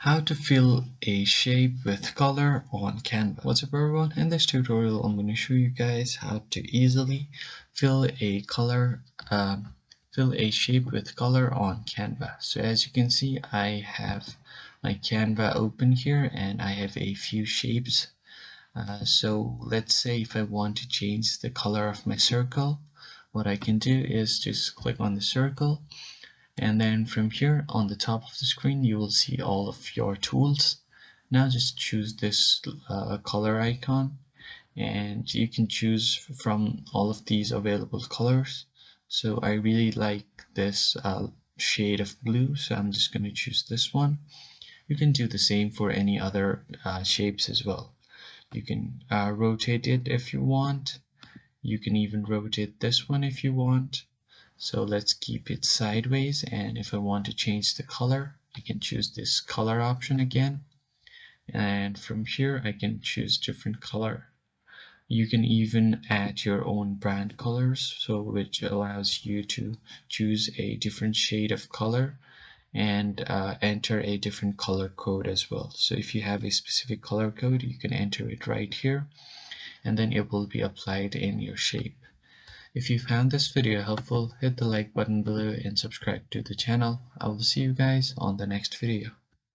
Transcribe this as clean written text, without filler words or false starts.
How to fill a shape with color on Canva. What's up everyone? In this tutorial I'm going to show you guys how to easily fill a fill a shape with color on Canva. So as you can see, I have my Canva open here and I have a few shapes. So let's say if I want to change the color of my circle, what I can do is just click on the circle, and then from here on the top of the screen you will see all of your tools. Now just choose this color icon, and you can choose from all of these available colors. So I really like this shade of blue, so I'm just going to choose this one. You can do the same for any other shapes as well. You can rotate it if you want. You can even rotate this one if you want. So let's keep it sideways, and if I want to change the color, I can choose this color option again, and from here I can choose different color. You can even add your own brand colors, so which allows you to choose a different shade of color and enter a different color code as well. So if you have a specific color code, you can enter it right here, and then it will be applied in your shape. If you found this video helpful, hit the like button below and subscribe to the channel. I will see you guys on the next video.